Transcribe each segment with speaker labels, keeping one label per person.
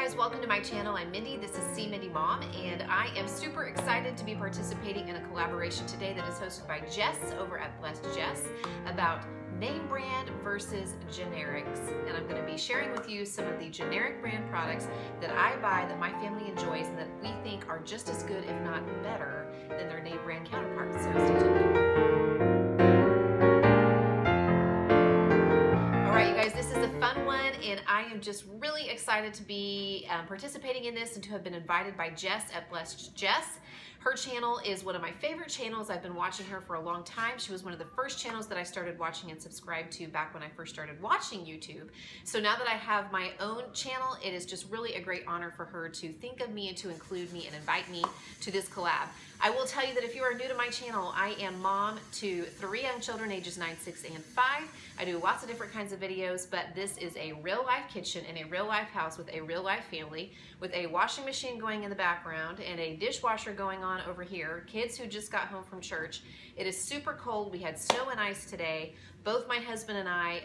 Speaker 1: guys, welcome to my channel. I'm Mindy, this is See Mindy Mom, and I am super excited to be participating in a collaboration today that is hosted by Jess over at Blessed Jess about name brand versus generics. And I'm going to be sharing with you some of the generic brand products that I buy that my family enjoys and that we think are just as good, if not better, than their name brand counterparts. So stay tuned. This is a fun one, and I am just really excited to be participating in this and to have been invited by Jess at Blessed Jess. Her channel is one of my favorite channels. I've been watching her for a long time. She was one of the first channels that I started watching and subscribed to back when I first started watching YouTube. So now that I have my own channel, it is just really a great honor for her to think of me and to include me and invite me to this collab. I will tell you that if you are new to my channel, I am mom to 3 young children ages 9, 6, and 5. I do lots of different kinds of videos, but this is a real life kitchen in a real life house with a real life family, with a washing machine going in the background and a dishwasher going on over here, kids who just got home from church. It is super cold. We had snow and ice today. Both my husband and I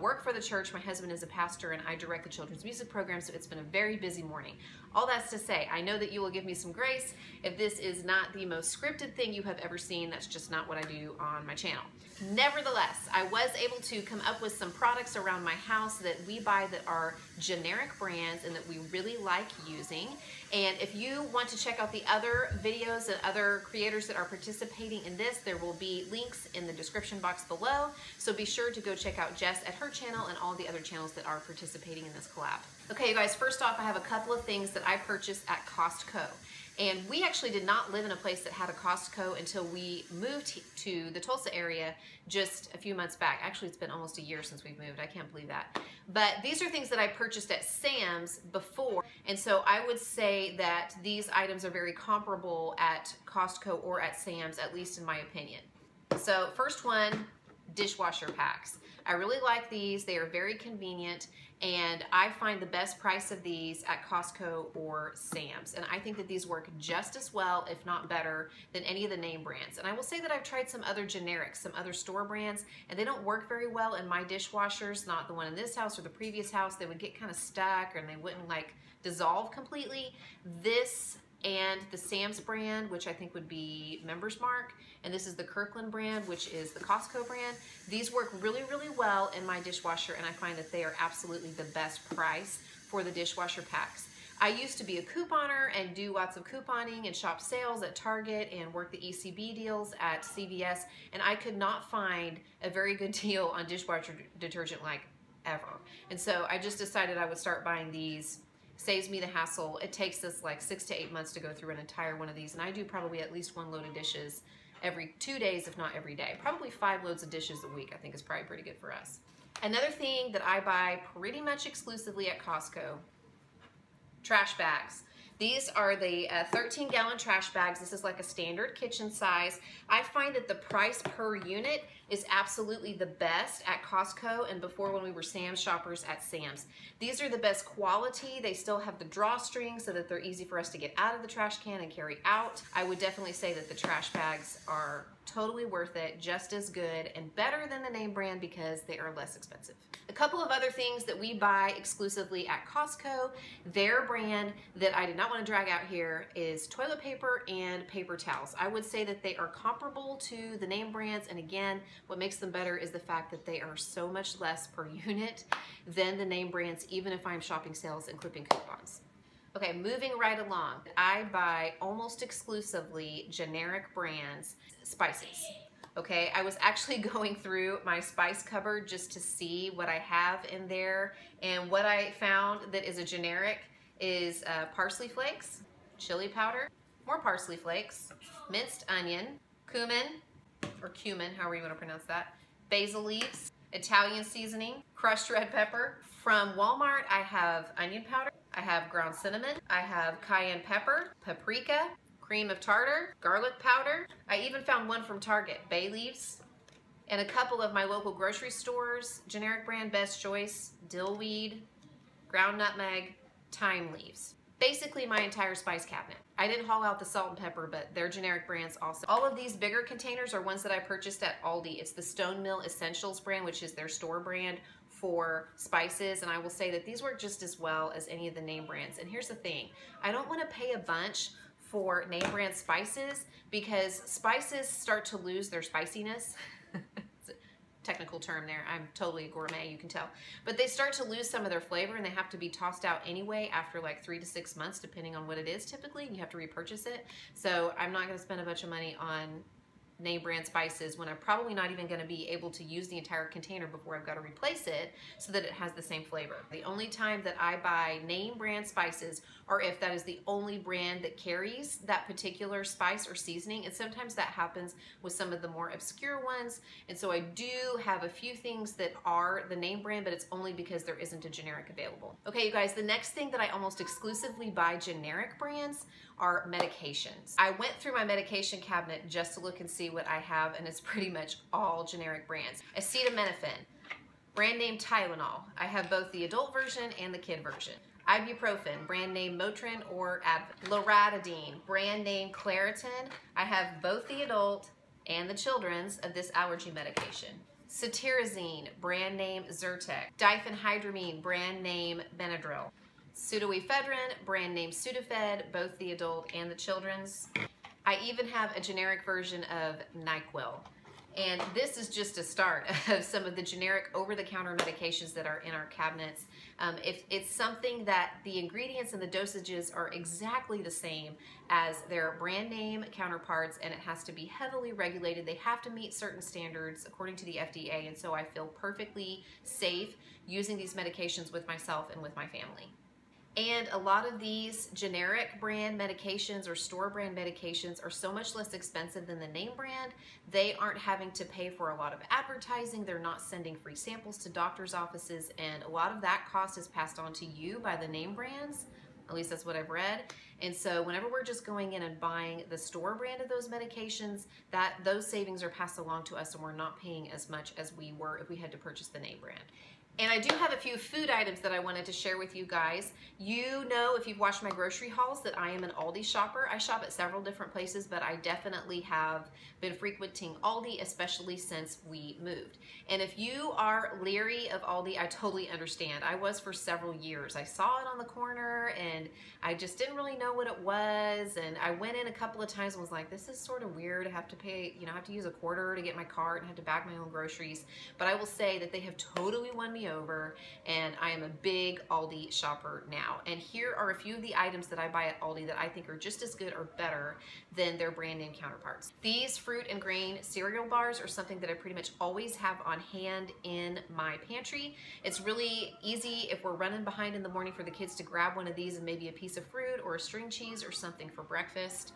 Speaker 1: work for the church. My husband is a pastor and I direct the children's music program, so it's been a very busy morning. All that's to say, I know that you will give me some grace if this is not the most scripted thing you have ever seen. That's just not what I do on my channel. Nevertheless, I was able to come up with some products around my house that we buy that are generic brands and that we really like using. And if you want to check out the other videos and other creators that are participating in this, there will be links in the description box below. So be sure to go check out Jess at her channel and all the other channels that are participating in this collab. Okay, you guys, first off, I have a couple of things that I purchased at Costco. And we actually did not live in a place that had a Costco until we moved to the Tulsa area just a few months back. Actually, it's been almost a year since we've moved. I can't believe that. But these are things that I purchased at Sam's before. And so I would say that these items are very comparable at Costco or at Sam's, at least in my opinion. So first one, dishwasher packs. I really like these. They are very convenient, and I find the best price of these at Costco or Sam's. And I think that these work just as well, if not better, than any of the name brands. And I will say that I've tried some other generics, some other store brands, and they don't work very well in my dishwashers, not the one in this house or the previous house. They would get kind of stuck and they wouldn't like dissolve completely. This and the Sam's brand, which I think would be Member's Mark, and this is the Kirkland brand, which is the Costco brand. These work really, really well in my dishwasher, and I find that they are absolutely the best price for the dishwasher packs. I used to be a couponer and do lots of couponing and shop sales at Target and work the ECB deals at CVS, and I could not find a very good deal on dishwasher detergent like ever. And so I just decided I would start buying these. Saves me the hassle. It takes us like 6 to 8 months to go through an entire one of these, and I do probably at least 1 load of dishes every 2 days, if not every day. Probably 5 loads of dishes a week, I think is probably pretty good for us. Another thing that I buy pretty much exclusively at Costco, trash bags. These are the 13-gallon trash bags. This is like a standard kitchen size. I find that the price per unit is absolutely the best at Costco and before when we were Sam's shoppers at Sam's. These are the best quality. They still have the drawstring so that they're easy for us to get out of the trash can and carry out. I would definitely say that the trash bags are totally worth it, just as good and better than the name brand because they are less expensive. A couple of other things that we buy exclusively at Costco, their brand that I did not want to drag out here is toilet paper and paper towels. I would say that they are comparable to the name brands, and again, what makes them better is the fact that they are so much less per unit than the name brands, even if I'm shopping sales and clipping coupons. Okay, moving right along. I buy almost exclusively generic brands, spices. Okay, I was actually going through my spice cupboard just to see what I have in there, and what I found that is a generic is parsley flakes, chili powder, more parsley flakes, minced onion, cumin, or cumin, however you want to pronounce that, basil leaves, Italian seasoning, crushed red pepper. From Walmart, I have onion powder, I have ground cinnamon, I have cayenne pepper, paprika, cream of tartar, garlic powder. I even found one from Target, bay leaves, and a couple of my local grocery stores, generic brand Best Choice, dill weed, ground nutmeg, thyme leaves. Basically my entire spice cabinet. I didn't haul out the salt and pepper, but they're generic brands also. All of these bigger containers are ones that I purchased at Aldi. It's the Stone Mill Essentials brand, which is their store brand for spices, and I will say that these work just as well as any of the name brands. And here's the thing, I don't want to pay a bunch for name brand spices because spices start to lose their spiciness. It's a technical term there. I'm totally a gourmet, you can tell. But they start to lose some of their flavor, and they have to be tossed out anyway after like 3 to 6 months, depending on what it is typically, and you have to repurchase it. So I'm not going to spend a bunch of money on name brand spices when I'm probably not even going to be able to use the entire container before I've got to replace it so that it has the same flavor. The only time that I buy name brand spices are if that is the only brand that carries that particular spice or seasoning, and sometimes that happens with some of the more obscure ones. And so I do have a few things that are the name brand, but it's only because there isn't a generic available. Okay, you guys, the next thing that I almost exclusively buy generic brands are medications. I went through my medication cabinet just to look and see what I have, and it's pretty much all generic brands. Acetaminophen, brand name Tylenol. I have both the adult version and the kid version. Ibuprofen, brand name Motrin or Advil. Loratadine, brand name Claritin. I have both the adult and the children's of this allergy medication. Cetirizine, brand name Zyrtec. Diphenhydramine, brand name Benadryl. Pseudoephedrine, brand name Sudafed, both the adult and the children's. I even have a generic version of NyQuil. And this is just a start of some of the generic over-the-counter medications that are in our cabinets. If it's something that the ingredients and the dosages are exactly the same as their brand name counterparts, and it has to be heavily regulated, they have to meet certain standards according to the FDA, and so I feel perfectly safe using these medications with myself and with my family. And a lot of these generic brand medications or store brand medications are so much less expensive than the name brand. They aren't having to pay for a lot of advertising. They're not sending free samples to doctors' offices, and a lot of that cost is passed on to you by the name brands. At least that's what I've read. And so whenever we're just going in and buying the store brand of those medications, those savings are passed along to us, and we're not paying as much as we were if we had to purchase the name brand. And I do have a few food items that I wanted to share with you guys. You know, if you've watched my grocery hauls, that I am an Aldi shopper. I shop at several different places, but I definitely have been frequenting Aldi, especially since we moved. And if you are leery of Aldi, I totally understand. I was for several years. I saw it on the corner and I just didn't really know what it was. And I went in a couple of times and was like, this is sort of weird. I have to pay, I have to use a quarter to get my cart and have to bag my own groceries. But I will say that they have totally won me over, and I am a big Aldi shopper now. And here are a few of the items that I buy at Aldi that I think are just as good or better than their brand name counterparts. These fruit and grain cereal bars are something that I pretty much always have on hand in my pantry. It's really easy if we're running behind in the morning for the kids to grab one of these and maybe a piece of fruit or a string cheese or something for breakfast.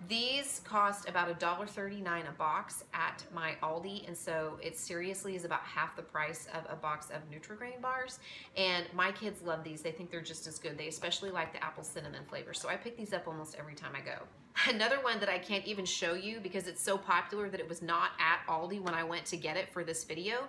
Speaker 1: These cost about $1.39 a box at my Aldi, and so it seriously is about half the price of a box of Nutri-Grain bars, and my kids love these. They think they're just as good. They especially like the apple cinnamon flavor, so I pick these up almost every time I go. Another one that I can't even show you because it's so popular that it was not at Aldi when I went to get it for this video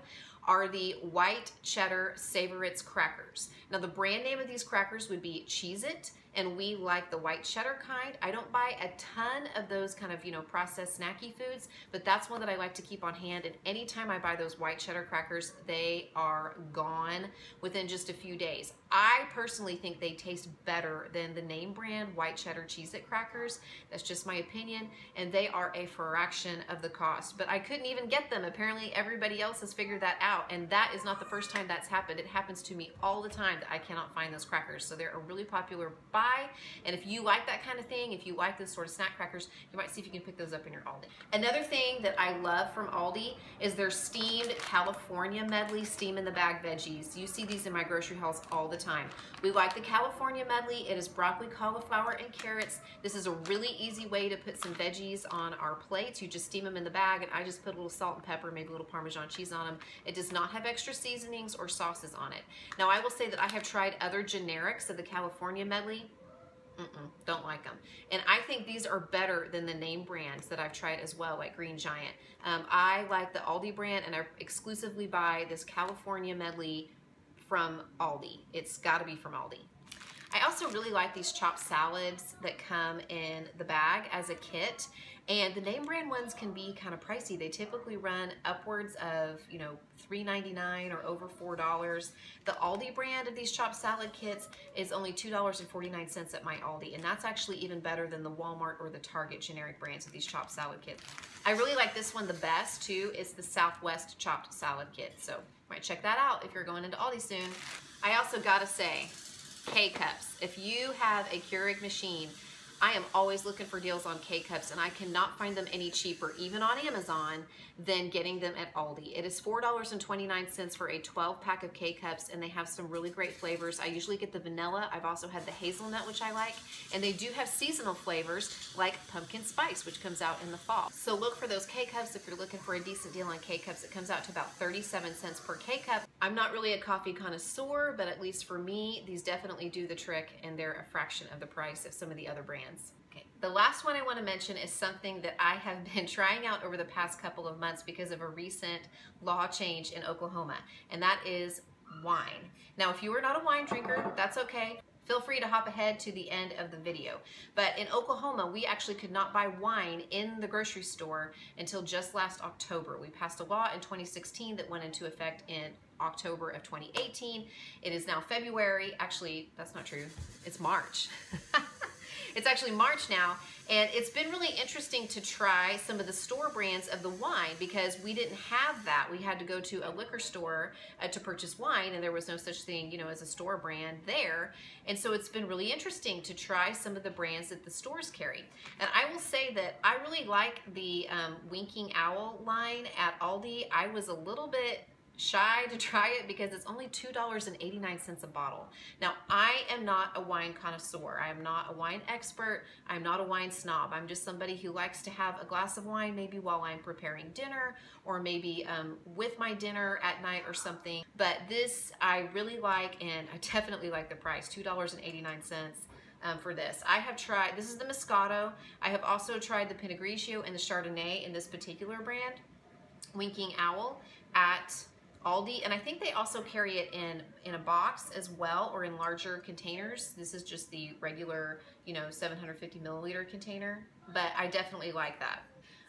Speaker 1: are the white cheddar Savoritz crackers. Now the brand name of these crackers would be Cheez-It, and we like the white cheddar kind. I don't buy a ton of those kind of, processed snacky foods, but that's one that I like to keep on hand, and anytime I buy those white cheddar crackers, they are gone within just a few days. I personally think they taste better than the name brand white cheddar Cheez-It crackers. That's just my opinion, and they are a fraction of the cost, but I couldn't even get them. Apparently everybody else has figured that out, and that is not the first time that's happened. It happens to me all the time that I cannot find those crackers, so they're a really popular buy. And if you like that kind of thing, if you like those sort of snack crackers, you might see if you can pick those up in your Aldi. Another thing that I love from Aldi is their steamed California medley steam in the bag veggies. You see these in my grocery hauls all the time. We like the California medley. It is broccoli, cauliflower, and carrots. This is a really easy way to put some veggies on our plates. You just steam them in the bag, and I just put a little salt and pepper, maybe a little Parmesan cheese on them. It does not have extra seasonings or sauces on it. Now I will say that I have tried other generics of the California medley. Don't like them. And I think these are better than the name brands that I've tried as well, like Green Giant. I like the Aldi brand, and I exclusively buy this California medley from Aldi. It's got to be from Aldi. I also really like these chopped salads that come in the bag as a kit. And the name brand ones can be kind of pricey. They typically run upwards of, you know, $3.99 or over $4. The Aldi brand of these chopped salad kits is only $2.49 at my Aldi, and that's actually even better than the Walmart or the Target generic brands of these chopped salad kits. I really like this one the best too. It's the Southwest chopped salad kit, so you might check that out if you're going into Aldi soon. I also gotta say, K-Cups. If you have a Keurig machine, I am always looking for deals on K-Cups, and I cannot find them any cheaper, even on Amazon, than getting them at Aldi. It is $4.29 for a 12-pack of K-Cups, and they have some really great flavors. I usually get the vanilla. I've also had the hazelnut, which I like, and they do have seasonal flavors like pumpkin spice, which comes out in the fall. So look for those K-Cups if you're looking for a decent deal on K-Cups. It comes out to about 37 cents per K-Cup. I'm not really a coffee connoisseur, but at least for me, these definitely do the trick, and they're a fraction of the price of some of the other brands. Okay. The last one I want to mention is something that I have been trying out over the past couple of months because of a recent law change in Oklahoma, and that is wine. Now, if you are not a wine drinker, that's okay. Feel free to hop ahead to the end of the video. But in Oklahoma, we actually could not buy wine in the grocery store until just last October. We passed a law in 2016 that went into effect in October of 2018. It is now February. Actually, that's not true. It's March. It's actually March now, and it's been really interesting to try some of the store brands of the wine because we didn't have that. We had to go to a liquor store to purchase wine, and there was no such thing, you know, as a store brand there. And so it's been really interesting to try some of the brands that the stores carry. And I will say that I really like the Winking Owl line at Aldi. I was a little bit shy to try it because it's only $2.89 a bottle. Now, I am not a wine connoisseur. I am not a wine expert. I'm not a wine snob. I'm just somebody who likes to have a glass of wine maybe while I'm preparing dinner, or maybe with my dinner at night or something. But this I really like, and I definitely like the price, $2.89. For this. I have tried, this is the Moscato. I have also tried the Pinot Grigio and the Chardonnay in this particular brand, Winking Owl, at Aldi, and I think they also carry it in a box as well, or in larger containers. This is just the regular, you know, 750 milliliter container, but I definitely like that.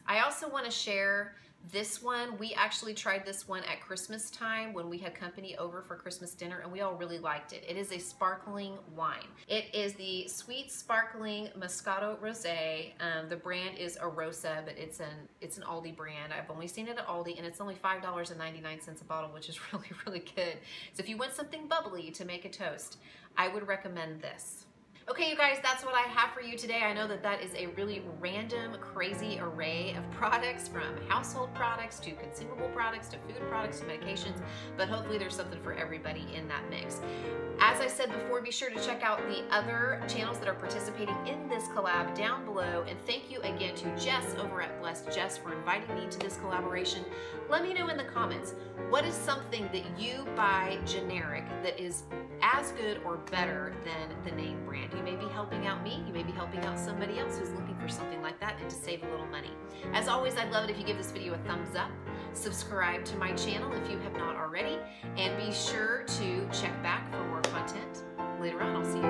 Speaker 1: I also want to share this one. We actually tried this one at Christmas time when we had company over for Christmas dinner, and we all really liked it. It is a sparkling wine. It is the Sweet Sparkling Moscato Rosé. The brand is Arosa, but it's an Aldi brand. I've only seen it at Aldi, and it's only $5.99 a bottle, which is really, really good. So if you want something bubbly to make a toast, I would recommend this. Okay, you guys, that's what I have for you today. I know that that is a really random, crazy array of products, from household products to consumable products to food products to medications, but hopefully there's something for everybody in that mix. As I said before, be sure to check out the other channels that are participating in this collab down below, and thank you again to Jess over at Blessed Jess for inviting me to this collaboration. Let me know in the comments, what is something that you buy generic that is as good or better than the name brand? You may be helping out me, you may be helping out somebody else who's looking for something like that and to save a little money. As always, I'd love it if you give this video a thumbs up, subscribe to my channel if you have not already, and be sure to check back for more content later on. I'll see you